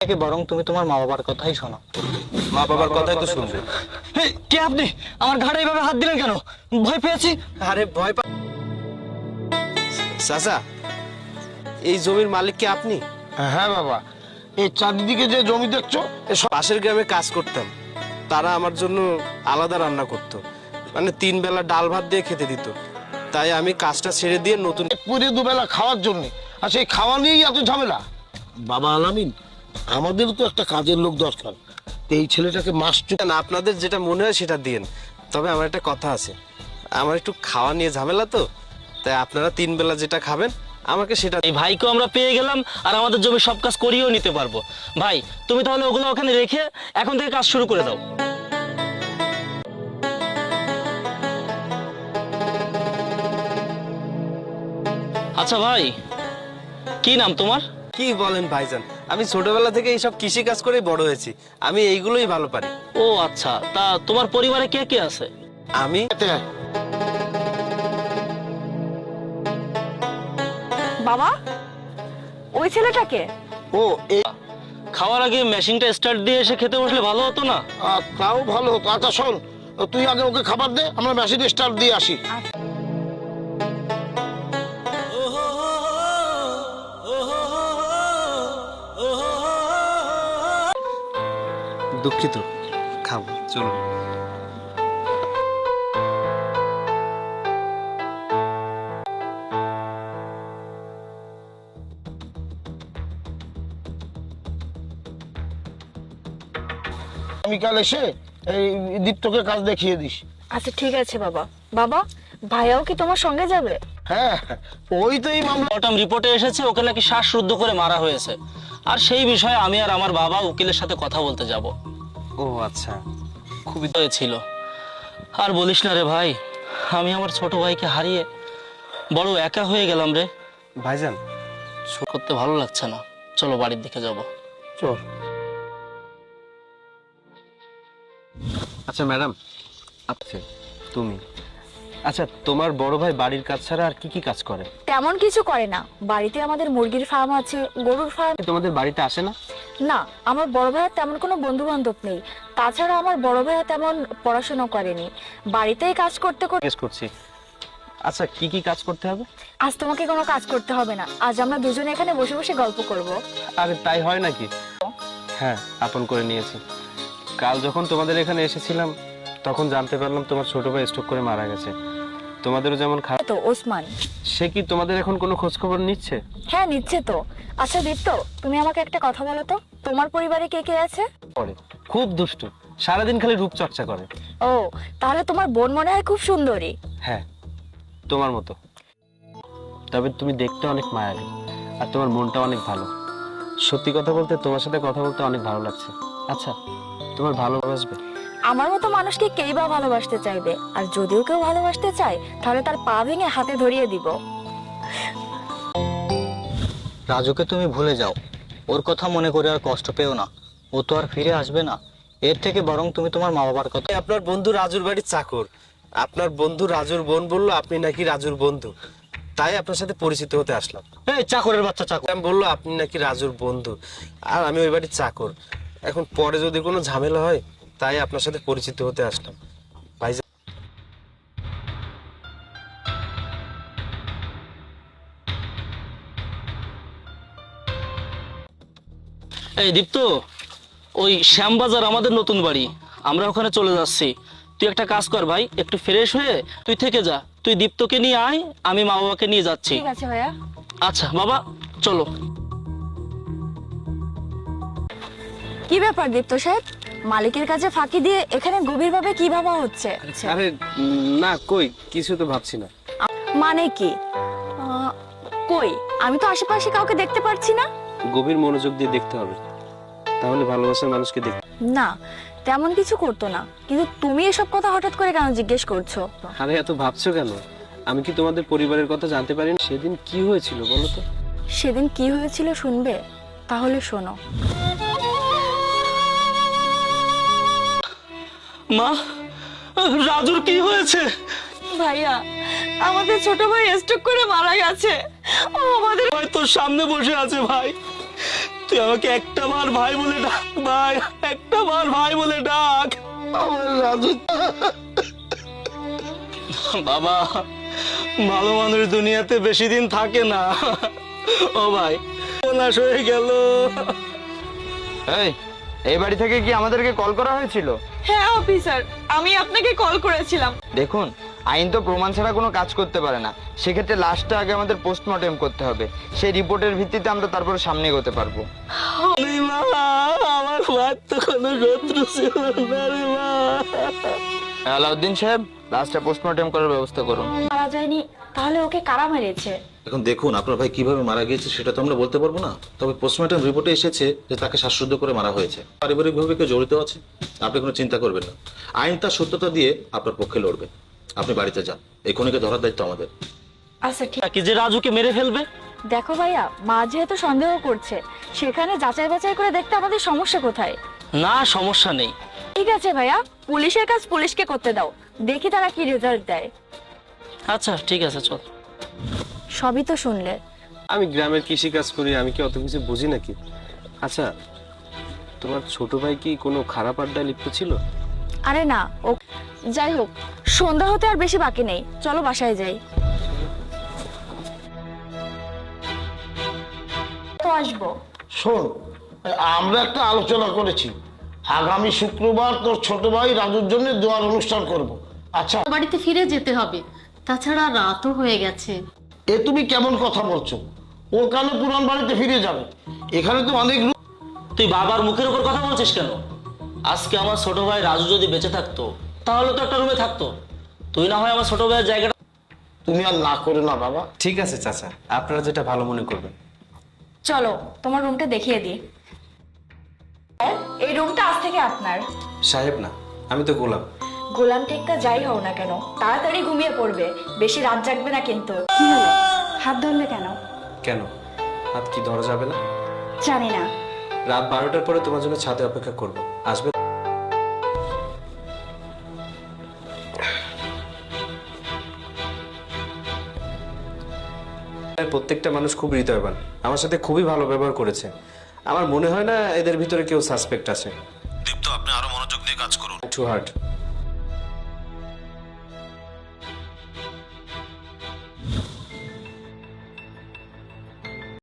থেকে বরং তুমি তোমার মা বাবার কথাই শোনো। মা বাবার কথাই তো শুনবে। কে আপনি? আমার ঘাড়ে এইভাবে হাত দিলেন কেন? ভয় পেয়েছি। আরে ভয় পা চাচা, এই জমির মালিক কি আপনি? হ্যাঁ বাবা, এই চারিদিকে যে জমি দেখছো পাশের গ্রামে কাজ করতাম, তারা আমার জন্য আলাদা রান্না করতো, মানে 3 বেলা ডাল ভাত দিয়ে খেতে দিত। তাই আমি কাজটা ছেড়ে দিয়ে নতুন পুরে দুবেলা খাওয়ার জন্য, আর সেই খাওয়া নিয়েই এত ঝামেলা। বাবা আলামিন, আমাদেরও তো একটা কাজের লোক দরকার। তো এই ছেলেটাকে না, আপনাদের যেটা মনে হয় সেটা দিয়েন। তবে আমার একটা কথা আছে, আমার একটু খাওয়া নিয়ে ঝামেলা তো, তাই আপনারা 3 বেলা যেটা খাবেন আমাকে সেটা। এই ভাইকেও আমরা পেয়ে গেলাম, আর আমাদের জমি সব কাজ করিয়েও নিতে পারবো। ভাই তুমি তাহলে ওগুলো ওখানে রেখে এখন থেকে কাজ শুরু করে দাও। আচ্ছা ভাই, কি নাম তোমার? কি বলেন ভাইজান, আমি ছোটবেলা থেকে এইসব কৃষি কাজ করেই বড় হয়েছি, আমি এইগুলোই ভালো পারি। ও আচ্ছা, তা তোমার পরিবারে কে কে আছে? আমি বাবা, ওই ছেলেটাকে? ও এই খাওয়ার আগে মেশিনটা স্টার্ট দিয়ে এসে খেতে বসলে ভালো হতো না? তাও ভালো হতো। আচ্ছা শোন, তুই আগে ওকে খাবার দে, আমরা মেশিন স্টার্ট দিয়ে আসি। দুঃখিত, খাবো, চলুন। আমি কাল এসে এই দীপ্তকে কাজ দেখিয়ে দিস। আচ্ছা ঠিক আছে বাবা। বাবা, ভাইয়াও কি তোমার সঙ্গে যাবে? হ্যাঁ, ওই তো এই মামলা। অটাম রিপোর্টে এসেছে ওকে নাকি শ্বাসরুদ্ধ করে মারা হয়েছে, আর সেই বিষয়ে আমি আর আমার বাবা উকিলের সাথে কথা বলতে যাব। ও আচ্ছা, খুবই হয়েছিল। আর বলিস না রে ভাই, আমি আমার ছোট ভাইকে হারিয়ে বড় একা হয়ে গেলাম রে। ভাইজান করতে ভালো লাগছে না, চলো বাড়ির দিকে যাব। চল। আচ্ছা ম্যাডাম, আচ্ছা তুমি, আচ্ছা তোমার বড় ভাই বাড়ির কাজ ছাড়া আর কি কি কাজ করে? তেমন কিছু করে না। বাড়িতে আমাদের মুরগির ফার্ম আছে, গরুর ফার্ম। তোমাদের বাড়িতে আসে না? না, আমার বড় ভাইয়ের তেমন কোনো বন্ধু বান্ধব নেই। তাছাড়া আমার বড় ভাইয়া তেমন পড়াশোনা করেনি, বাড়িতেই কাজ করতে করতে। জিজ্ঞেস করছি, আচ্ছা কি কি কাজ করতে হবে? আজ তোমাকে কোনো কাজ করতে হবে না, আজ আমরা দুজনে এখানে বসে বসে গল্প করব। আরে তাই হয় নাকি? হ্যাঁ, আপন করে নিয়েছি। কাল যখন তোমাদের এখানে এসেছিলাম তখন জানতে পারলাম তোমার ছোট ভাই স্ট্রোক করে মারা গেছে। তোমাদেরও যেমন খারাপ। তো ওসমান, সে কি তোমাদের এখন কোনো খোঁজ খবর নিচ্ছে? হ্যাঁ নিচ্ছে তো। আচ্ছা দীপ্ত, তুমি আমাকে একটা কথা বলো তো, তোমার পরিবারে কে কে আছে? পরে খুব দুষ্টু, সারাদিন খালি রূপচর্চা করে। ও, তাহলে তোমার বোন মনে হয় খুব সুন্দরী। হ্যাঁ, তোমার মতো। তবে তুমি দেখতে অনেক মায়াবী, আর তোমার মনটা অনেক ভালো। সত্যি কথা বলতে তোমার সাথে কথা বলতে অনেক ভালো লাগছে। আচ্ছা, তোমার ভালোবাসবে? আমার মতো মানুষকে কেই বা ভালোবাসতে চাইবে, আর যদিও কেউ ভালোবাসতে চায় তাহলে তার পা ভেঙে হাতে ধরিয়ে দিব। রাজুকে তুমি ভুলে যাও, ওর কথা মনে করে আর কষ্ট পেও না, ও তো আর ফিরে আসবে না। এর থেকে বরং তুমি তোমার মা বাবার কথা। আপনার বন্ধু রাজুর বাড়ির চাকর, আপনার বন্ধু রাজুর বোন বললো আপনি নাকি রাজুর বন্ধু, তাই আপনার সাথে পরিচিত হতে আসলাম। এই চাকরের বাচ্চা চাকর! আমি বললো আপনি নাকি রাজুর বন্ধু, আর আমি ওই বাড়ির চাকর। এখন পরে যদি কোনো ঝামেলা হয় তাই আপনার সাথে পরিচিত হতে আসলাম। ভাই এই দীপ্ত, ওই শ্যামবাজার আমাদের নতুন বাড়ি, আমরা ওখানে চলে যাচ্ছি। তুই একটা কাজ কর ভাই, একটু ফ্রেশ হয়ে তুই থেকে যা। তুই দীপ্তকে নিয়ে আয়, আমি মা বাবাকে নিয়ে যাচ্ছি। ঠিক আছে ভাইয়া। আচ্ছা বাবা, চলো। কি ব্যাপার দীপ্ত সাহেব, মালিকের কাছে ফাঁকি দিয়ে এখানে গভীরভাবে কি ভাবা হচ্ছে? আরে না, কই কিছু তো ভাবছি না। মানে কি? কই, আমি তো আশেপাশে কাউকে দেখতে পাচ্ছি না। গভীর মনোযোগ দিয়ে দেখতে হবে, তাহলে ভালোবাসার মানুষকে দেখতে। না, তেমন কিছু করতো না, কিন্তু তুমি এসব কথা হঠাৎ করে কেন জিজ্ঞেস করছো? আরে এত ভাবছো কেন? আমি কি তোমাদের পরিবারের কথা জানতে পারি না? সেদিন কি হয়েছিল বলো তো? সেদিন কি হয়েছিল শুনবে? তাহলে শোনো। মা, রাজুর কি হয়েছে? ভাইয়া, আমাদের ছোট ভাই স্ট্রোক করে মারা গেছে। ও আমাদের ভাই তোর সামনে বসে আছে ভাই, তুই আমাকে একটা বার ভাই বলে ডাক ভাই, একটা বার ভাই বলে ডাক। আমার রাজু, বাবা, ভালো মানুষ দুনিয়াতে বেশি দিন থাকে না। ও ভাই, নাশ হয়ে গেল। এই বাড়ি থেকে কি আমাদেরকে কল করা হয়েছিল? হ্যাঁ অফিসার, আমি আপনাকে কল করেছিলাম। দেখুন, আইন তো প্রমাণ ছাড়া কোনো কাজ করতে পারে না। সেক্ষেত্রে লাশটা আগে আমাদের পোস্টমর্টেম করতে হবে। সেই রিপোর্টের ভিত্তিতে আমরা তারপর সামনে এগোতে পারবো। আমার ভাই তো কোনো শত্রু ছিল না রে মা। আলাউদ্দিন সাহেব, লাশটা পোস্টমর্টেম করার ব্যবস্থা করুন। মারা যায়নি, তাহলে ওকে কারা মেরেছে? এখন দেখুন, আপনার ভাই কিভাবে মারা গিয়েছে সেটা তো আমরা বলতে পারবো না, তবে পোস্টমর্টম রিপোর্টে এসেছে যে তাকে শ্বাসরুদ্ধ করে মারা হয়েছে। পারিবারিকভাবে কেউ জড়িত আছে, আপনি কোনো চিন্তা করবেন না। আইন তার সত্যতা দিয়ে আপনার পক্ষে লড়বে। আপনি বাড়িতে যান, এই খুনিকে ধরার দায়িত্ব আমাদের। আচ্ছা ঠিক। কি যে রাজুকে মেরে ফেলবে? দেখো ভাইয়া, মা যেহেতু সন্দেহ করছে, সেখানে যাচাই বাছাই করে দেখতে আমাদের সমস্যা কোথায়? না, সমস্যা নেই। ঠিক আছে ভাইয়া, পুলিশের কাজ পুলিশকে করতে দাও, দেখি তারা কি রেজাল্ট দেয়। আচ্ছা ঠিক আছে, চল। সবই তো শুনলে। আমি গ্রামের কৃষি কাজ করি, আমি কি অত কিছু বুঝি নাকি? আচ্ছা, তোমার ছোট ভাই কি কোনো খারাপ আড্ডায় লিপ্ত ছিল? আরে না, ও যাই হোক, সন্ধ্যা হতে আর বেশি বাকি নেই, চলো বাসায় যাই। তো আসবো। শোন, আমরা একটা আলোচনা করেছি, আগামী শুক্রবার তোর ছোট ভাই রাজুর জন্য দোয়ার অনুষ্ঠান করব। আচ্ছা, বাড়িতে ফিরে যেতে হবে, তাছাড়া রাতও হয়ে গেছে। এ তুমি কেমন কথা বলছো? ও কেন পুরান বাড়িতে ফিরে যাবে? এখানে তো অনেক লোক। তুই বাবার মুখের উপর কথা বলছিস কেন? আজকে আমার ছোট ভাই রাজু যদি বেঁচে থাকতো, তাহলে তো একটা রুমে থাকতো। তুই না হয় আমার ছোট ভাইয়ের জায়গাটা। তুমি আর না করে না বাবা। ঠিক আছে চাচা, আপনারা যেটা ভালো মনে করবেন। চলো তোমার রুমটা দেখিয়ে দিই। এই রুমটা আজ থেকে আপনার। সাহেব না, আমি তো গোলাম। গোলাম টেক্কা যাই হও না কেন, তাড়াতাড়ি ঘুমিয়ে পড়বে, বেশি রাত জাগবে না কিন্তু। কি হলো, হাত ধরলে কেন? কেন, হাত কি ধরা যাবে না? জানি না। রাত 12টার পরে তোমার জন্য ছাদে অপেক্ষা করব, আসবে? প্রত্যেকটা মানুষ খুব হৃদয়বান, আমার সাথে খুবই ভালো ব্যবহার করেছে। আমার মনে হয় না এদের ভিতরে কেউ সাসপেক্ট আছে। দীপ্ত, আপনি আরো মনোযোগ দিয়ে কাজ করুন। To heart.